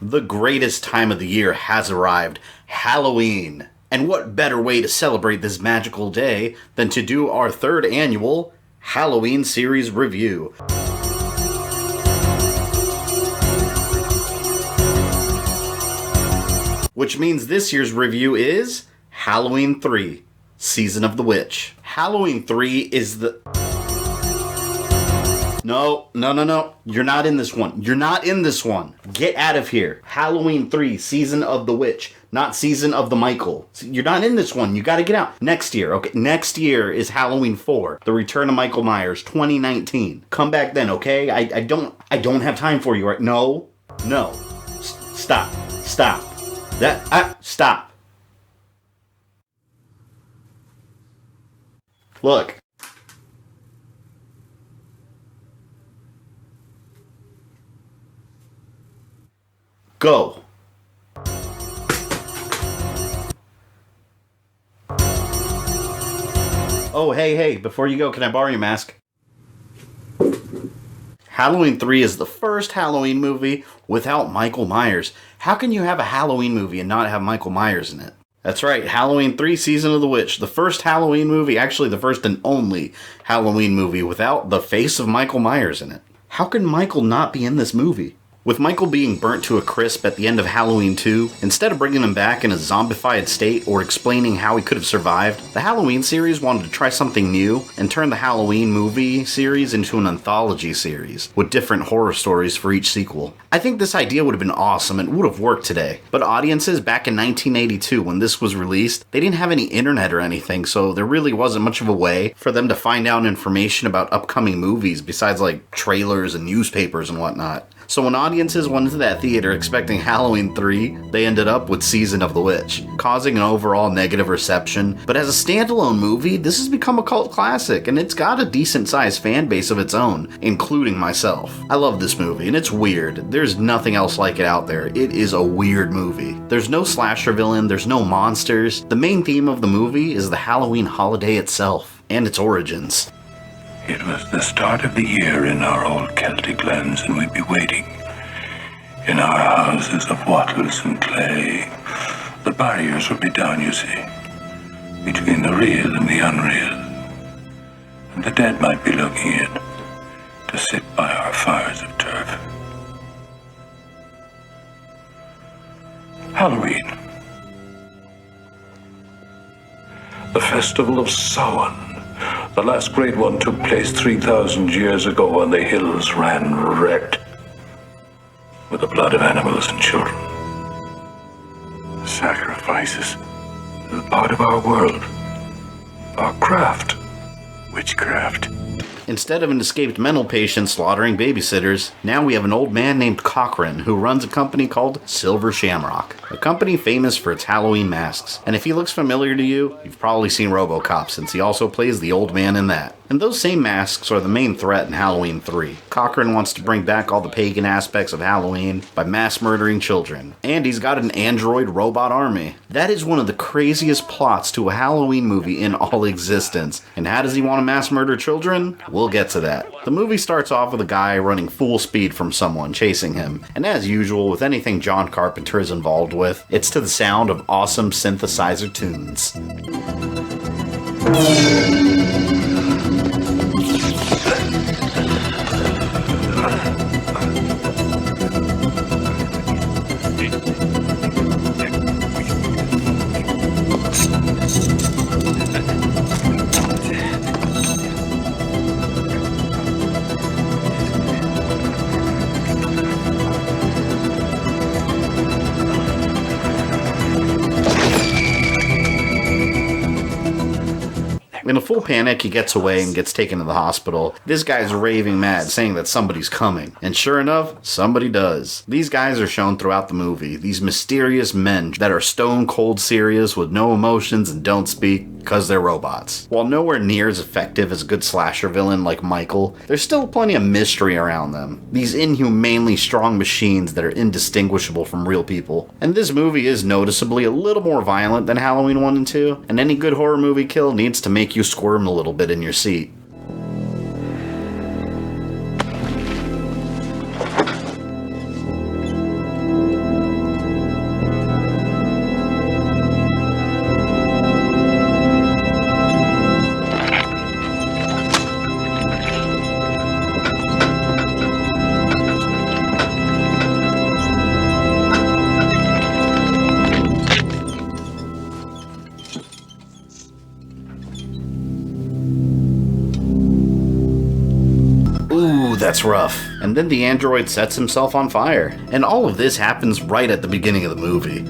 The greatest time of the year has arrived, Halloween. And what better way to celebrate this magical day than to do our third annual Halloween series review. Which means this year's review is Halloween 3, Season of the Witch. Halloween 3 is the... No. You're not in this one. You're not in this one. Get out of here. Halloween 3, Season of the Witch, not Season of the Michael. You're not in this one. You gotta get out. Next year, okay? Next year is Halloween 4, The Return of Michael Myers, 2019. Come back then, okay? I don't have time for you, right? No. Stop. Stop. Stop. Look. Go. Oh, hey, before you go, can I borrow your mask? Halloween 3 is the first Halloween movie without Michael Myers. How can you have a Halloween movie and not have Michael Myers in it? That's right, Halloween 3, Season of the Witch. The first Halloween movie, actually the first and only Halloween movie without the face of Michael Myers in it. How can Michael not be in this movie? With Michael being burnt to a crisp at the end of Halloween 2, instead of bringing him back in a zombified state or explaining how he could have survived, the Halloween series wanted to try something new and turn the Halloween movie series into an anthology series, with different horror stories for each sequel. I think this idea would have been awesome and would have worked today, but audiences back in 1982 when this was released, they didn't have any internet or anything, so there really wasn't much of a way for them to find out information about upcoming movies besides like trailers and newspapers and whatnot. So when audiences went into that theater expecting Halloween 3, they ended up with Season of the Witch, causing an overall negative reception. But as a standalone movie, this has become a cult classic, and it's got a decent-sized fan base of its own, including myself. I love this movie, and it's weird. There's nothing else like it out there. It is a weird movie. There's no slasher villain, there's no monsters. The main theme of the movie is the Halloween holiday itself, and its origins. It was the start of the year in our old Celtic lands, and we'd be waiting. In our houses of wattles and clay, the barriers would be down, you see, between the real and the unreal. And the dead might be looking in to sit by our fires of turf. Halloween. The festival of Samhain. The last great one took place 3,000 years ago when the hills ran red with the blood of animals and children. Sacrifices are part of our world, our craft. Witchcraft. Instead of an escaped mental patient slaughtering babysitters, now we have an old man named Cochran who runs a company called Silver Shamrock, a company famous for its Halloween masks. And if he looks familiar to you, you've probably seen RoboCop since he also plays the old man in that. And those same masks are the main threat in Halloween 3. Cochran wants to bring back all the pagan aspects of Halloween by mass murdering children. And he's got an android robot army. That is one of the craziest plots to a Halloween movie in all existence. And how does he want to mass murder children? We'll get to that. The movie starts off with a guy running full speed from someone chasing him. And as usual with anything John Carpenter is involved with, it's to the sound of awesome synthesizer tunes. In a full panic, he gets away and gets taken to the hospital. This guy's raving mad, saying that somebody's coming. And sure enough, somebody does. These guys are shown throughout the movie. These mysterious men that are stone cold serious with no emotions and don't speak because they're robots. While nowhere near as effective as a good slasher villain like Michael, there's still plenty of mystery around them. These inhumanely strong machines that are indistinguishable from real people. And this movie is noticeably a little more violent than Halloween 1 and 2, and any good horror movie kill needs to make you squirm a little bit in your seat. that's rough. And then the android sets himself on fire. And all of this happens right at the beginning of the movie.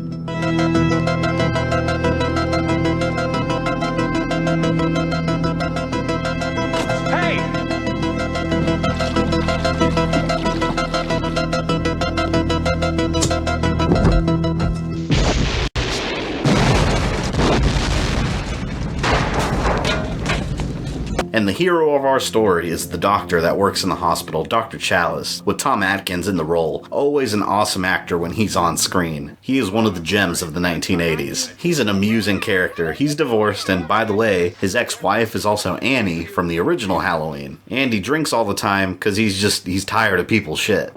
And the hero of our story is the doctor that works in the hospital, Dr. Chalice, with Tom Atkins in the role. Always an awesome actor when he's on screen. He is one of the gems of the 1980s. He's an amusing character. He's divorced, and by the way, his ex-wife is also Annie from the original Halloween. And he drinks all the time because he's tired of people's shit.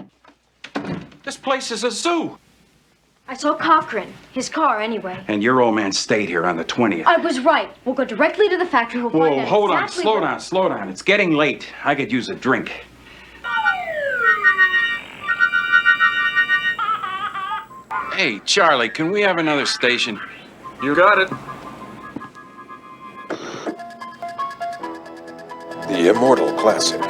This place is a zoo. I saw Cochran. His car, anyway. And your old man stayed here on the 20th. I was right. We'll go directly to the factory. We'll find out hold on. exactly Slow down. It's getting late. I could use a drink. Hey, Charlie, can we have another station? You got it. The Immortal Classic.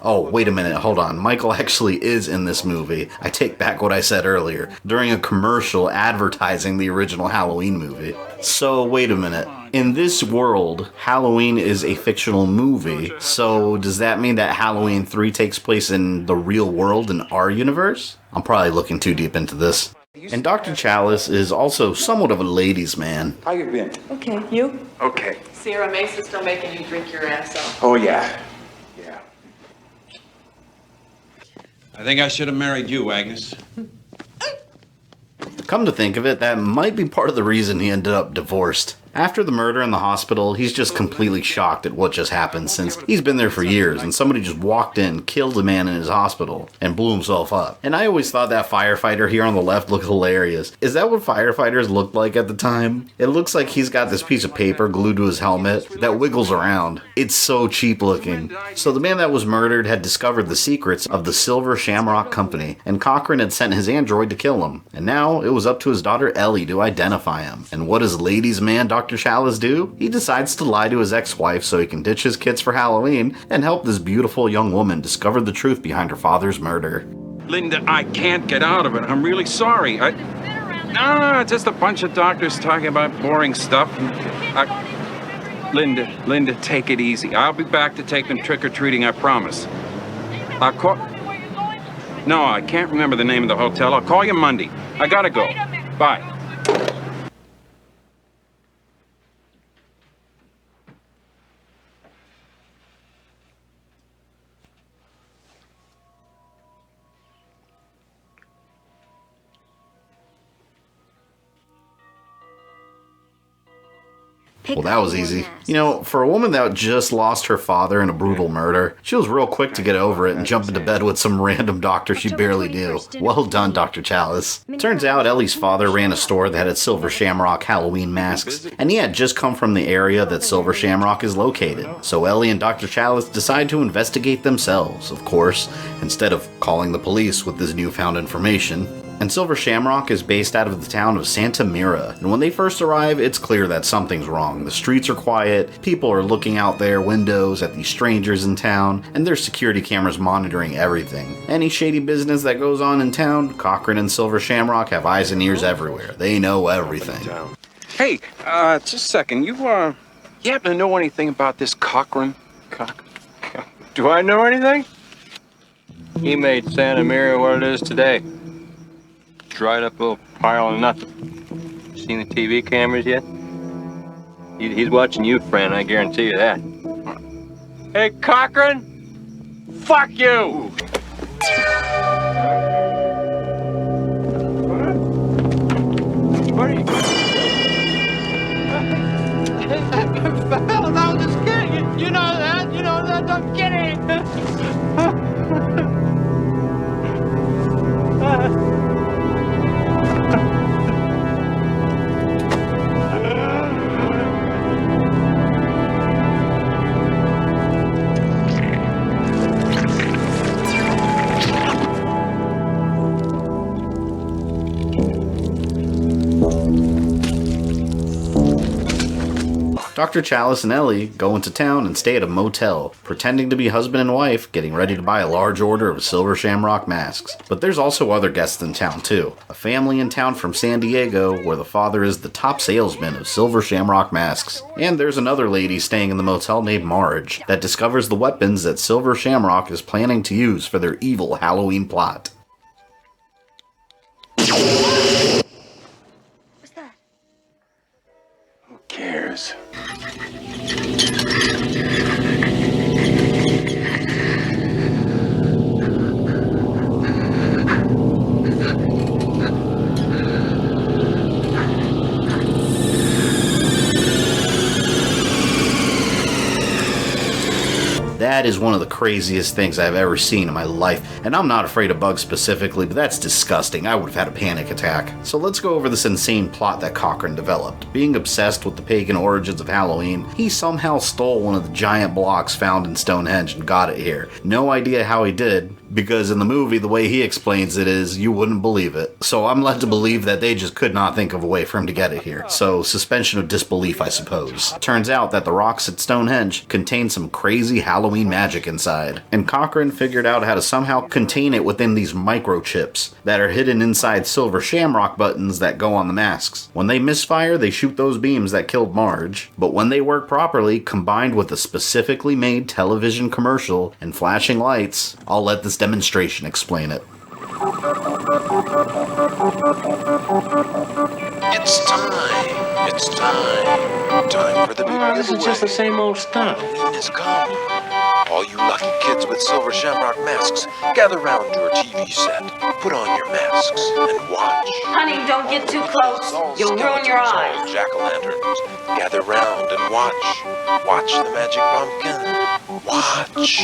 Oh, wait a minute, hold on. Michael actually is in this movie. I take back what I said earlier, during a commercial advertising the original Halloween movie. So, wait a minute. In this world, Halloween is a fictional movie, so does that mean that Halloween 3 takes place in the real world in our universe? I'm probably looking too deep into this. And Dr. Chalice is also somewhat of a ladies' man. How you been? Okay, you? Okay. Sierra Mesa's still making you drink your ass off. Oh, yeah. I think I should have married you, Agnes. Come to think of it, that might be part of the reason he ended up divorced. After the murder in the hospital, he's just completely shocked at what just happened since he's been there for years and somebody just walked in, killed a man in his hospital, and blew himself up. And I always thought that firefighter here on the left looked hilarious. Is that what firefighters looked like at the time? It looks like he's got this piece of paper glued to his helmet that wiggles around. It's so cheap looking. So the man that was murdered had discovered the secrets of the Silver Shamrock Company, and Cochran had sent his android to kill him. And now it was up to his daughter Ellie to identify him. And what does ladies' man Dr. Chalice do? He decides to lie to his ex-wife so he can ditch his kids for Halloween and help this beautiful young woman discover the truth behind her father's murder. Linda, I can't get out of it. I'm really sorry. No, it's just a bunch of doctors talking about boring stuff. Linda, take it easy. I'll be back to take them trick-or-treating, I promise. I'll call... No, I can't remember the name of the hotel. I'll call you Monday. I gotta go. Bye. Well, that was easy. You know, for a woman that just lost her father in a brutal murder, she was real quick to get over it and jump into bed with some random doctor she barely knew. Well done, Dr. Chalice. Turns out Ellie's father ran a store that had Silver Shamrock Halloween masks, and he had just come from the area that Silver Shamrock is located. So Ellie and Dr. Chalice decide to investigate themselves, of course, instead of calling the police with this newfound information. And Silver Shamrock is based out of the town of Santa Mira, and when they first arrive, it's clear that something's wrong. The streets are quiet, people are looking out their windows at these strangers in town, and there's security cameras monitoring everything. Any shady business that goes on in town, Cochran and Silver Shamrock have eyes and ears everywhere. They know everything. Hey, just a second. You happen to know anything about this Cochran? Do I know anything? He made Santa Mira what it is today. Dried up little pile of nothing. Seen the TV cameras yet? He's watching you, friend, I guarantee you that. Hey, Cochran! Fuck you! What are you doing? Fellas, I was just kidding. You know that. You know that. I'm kidding. Dr. Chalice and Ellie go into town and stay at a motel, pretending to be husband and wife, getting ready to buy a large order of silver shamrock masks. But there's also other guests in town too. A family in town from San Diego, where the father is the top salesman of silver shamrock masks. And there's another lady staying in the motel named Marge, that discovers the weapons that Silver Shamrock is planning to use for their evil Halloween plot. What's that? Who cares? That is one of the craziest things I've ever seen in my life, and I'm not afraid of bugs specifically, but that's disgusting. I would have had a panic attack. So let's go over this insane plot that Cochran developed. Being obsessed with the pagan origins of Halloween, he somehow stole one of the giant blocks found in Stonehenge and got it here. No idea how he did, because in the movie, the way he explains it is, you wouldn't believe it. So I'm led to believe that they just could not think of a way for him to get it here. So suspension of disbelief, I suppose. Turns out that the rocks at Stonehenge contain some crazy Halloween magic inside. And Cochran figured out how to somehow contain it within these microchips that are hidden inside silver shamrock buttons that go on the masks. When they misfire, they shoot those beams that killed Marge. But when they work properly, combined with a specifically made television commercial and flashing lights, I'll let this demonstration explain it. It's time. It's time. Time for the big giveaway. This is just the same old stuff. Halloween has come. All you lucky kids with silver shamrock masks, gather round your TV set. Put on your masks and watch. Honey, don't get too close. All You'll ruin your skeletons, all eyes. jack-o'-lanterns. Gather round and watch. Watch the magic pumpkin. Watch.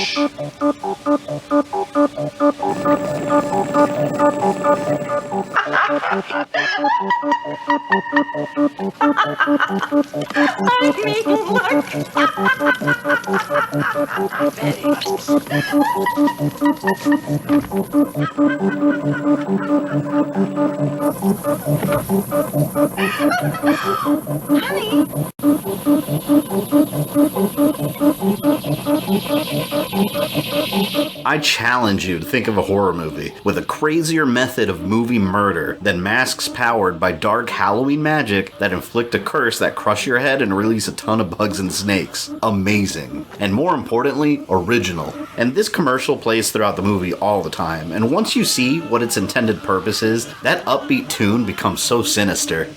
I challenge you to think of a horror movie with a crazier method of movie murder than masks powered by dark Halloween magic that inflict a curse that crush your head and release a ton of bugs and snakes. Amazing. And more importantly, original. And this commercial plays throughout the movie all the time, and once you see what its intended purpose is, that upbeat tune becomes so sinister.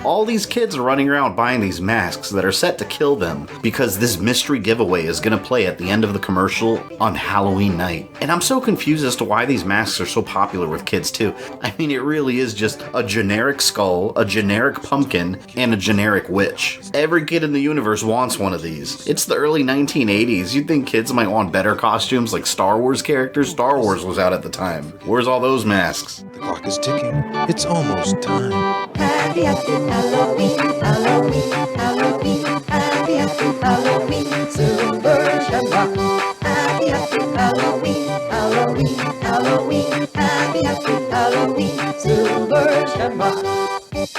All these kids are running around buying these masks that are set to kill them because this mystery giveaway is going to play at the end of the commercial on Halloween night. And I'm so confused as to why these masks are so popular with kids too. I mean, it really is just a generic skull, a generic pumpkin, and a generic witch. Every kid in the universe wants one of these. It's the early 1980s. You'd think kids might want better costumes like Star Wars characters. Star Wars was out at the time. Where's all those masks? The clock is ticking. It's almost time. Happy, happy Halloween, Halloween, Halloween, happy, happy Halloween, Silver Shamrock. Happy, happy Halloween, Halloween, Halloween, happy, happy Halloween, Silver Shamrock. It's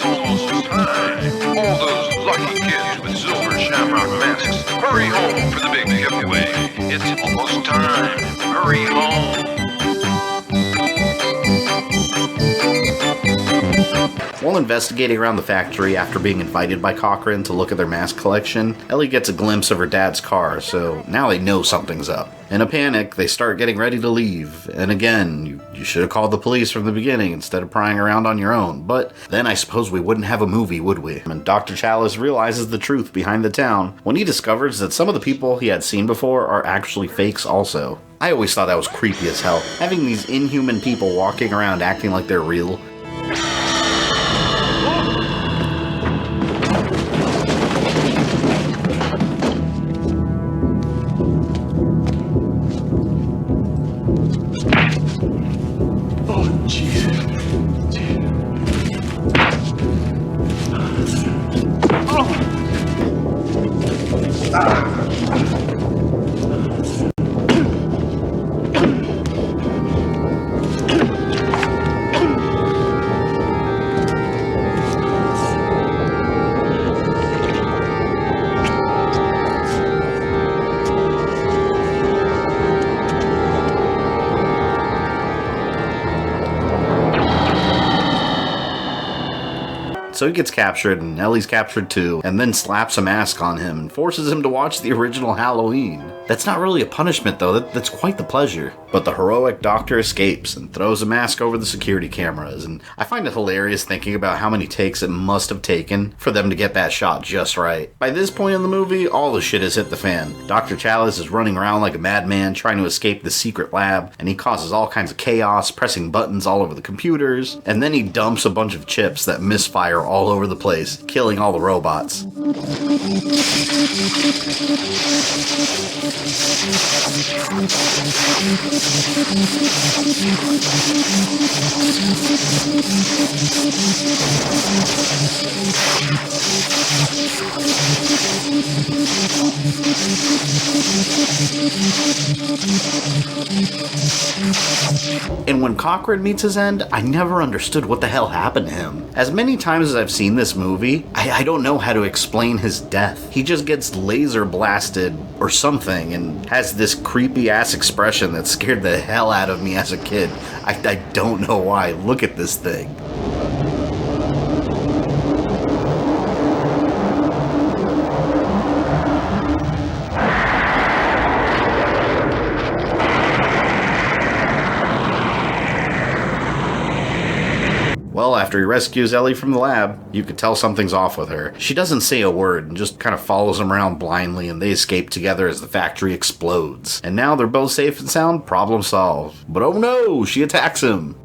almost time. All those lucky kids with silver shamrock masks, hurry home for the big giveaway. It's almost time. Hurry home. While investigating around the factory after being invited by Cochran to look at their mask collection, Ellie gets a glimpse of her dad's car, so now they know something's up. In a panic, they start getting ready to leave, and again, you should have called the police from the beginning instead of prying around on your own, but then I suppose we wouldn't have a movie, would we? And Dr. Chalice realizes the truth behind the town when he discovers that some of the people he had seen before are actually fakes also. I always thought that was creepy as hell, having these inhuman people walking around acting like they're real. So he gets captured, and Ellie's captured too, and then slaps a mask on him and forces him to watch the original Halloween. That's not really a punishment though, that's quite the pleasure. But the heroic doctor escapes and throws a mask over the security cameras, and I find it hilarious thinking about how many takes it must have taken for them to get that shot just right. By this point in the movie, all the shit has hit the fan. Dr. Chalice is running around like a madman trying to escape the secret lab, and he causes all kinds of chaos, pressing buttons all over the computers, and then he dumps a bunch of chips that misfire all over the place, killing all the robots. And when Cochran meets his end, I never understood what the hell happened to him. As many times as I've seen this movie, I don't know how to explain his death. He just gets laser blasted or something and has this creepy ass expression that scared the hell out of me as a kid. I don't know why. Look at this thing. Well, after he rescues Ellie from the lab, you could tell something's off with her. She doesn't say a word and just kind of follows him around blindly, and they escape together as the factory explodes. And now they're both safe and sound, problem solved. But oh no, she attacks him.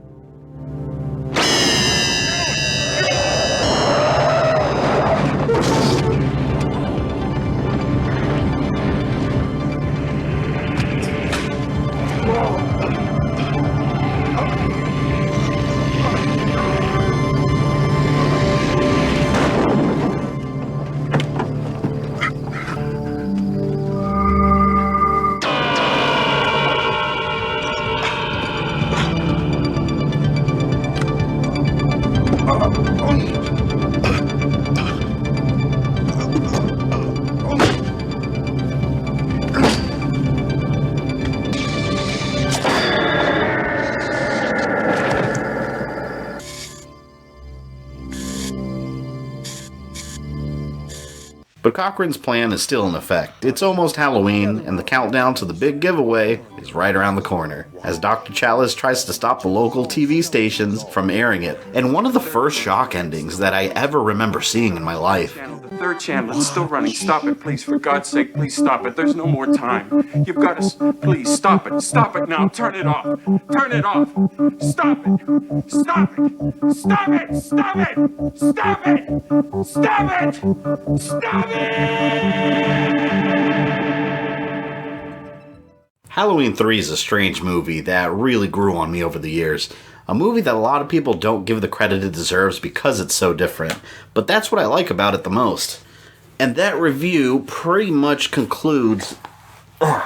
But Cochran's plan is still in effect. It's almost Halloween, and the countdown to the big giveaway is right around the corner, as Dr. Chalice tries to stop the local TV stations from airing it. And one of the first shock endings that I ever remember seeing in my life. The third channel, it's still running. Stop it, please. For God's sake, please stop it. There's no more time. You've got to... Please, stop it. Stop it now. Turn it off. Turn it off. Stop it. Stop it. Stop it. Stop it. Stop it. Stop it. Stop it. Halloween 3 is a strange movie that really grew on me over the years. A movie that a lot of people don't give the credit it deserves because it's so different. But that's what I like about it the most. And that review pretty much concludes Horror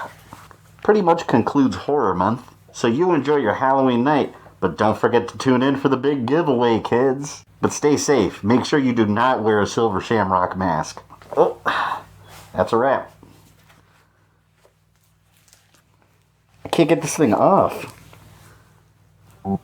Month. So you enjoy your Halloween night, but don't forget to tune in for the big giveaway, kids. But stay safe. Make sure you do not wear a silver Shamrock mask. Oh, that's a wrap. I can't get this thing off. Oh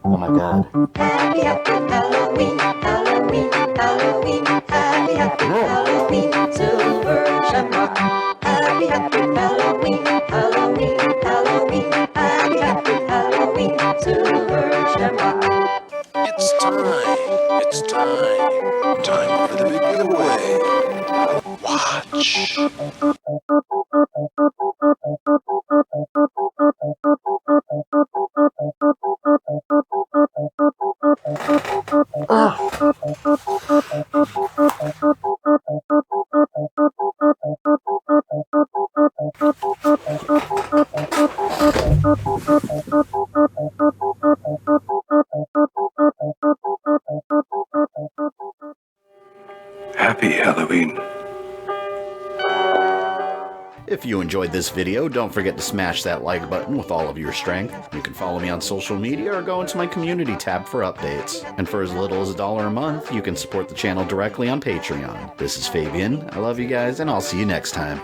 my god. Happy, happy Halloween, Halloween, Halloween. Happy, happy Halloween, Silver Shamrock. Happy, happy Halloween, Halloween, Halloween. Happy, happy Halloween, Silver Shamrock. It's time for the big giveaway. Watch. Happy Halloween. If you enjoyed this video, don't forget to smash that like button with all of your strength. You can follow me on social media or go into my community tab for updates. And for as little as $1 a month, you can support the channel directly on Patreon. This is Fabian, I love you guys, and I'll see you next time.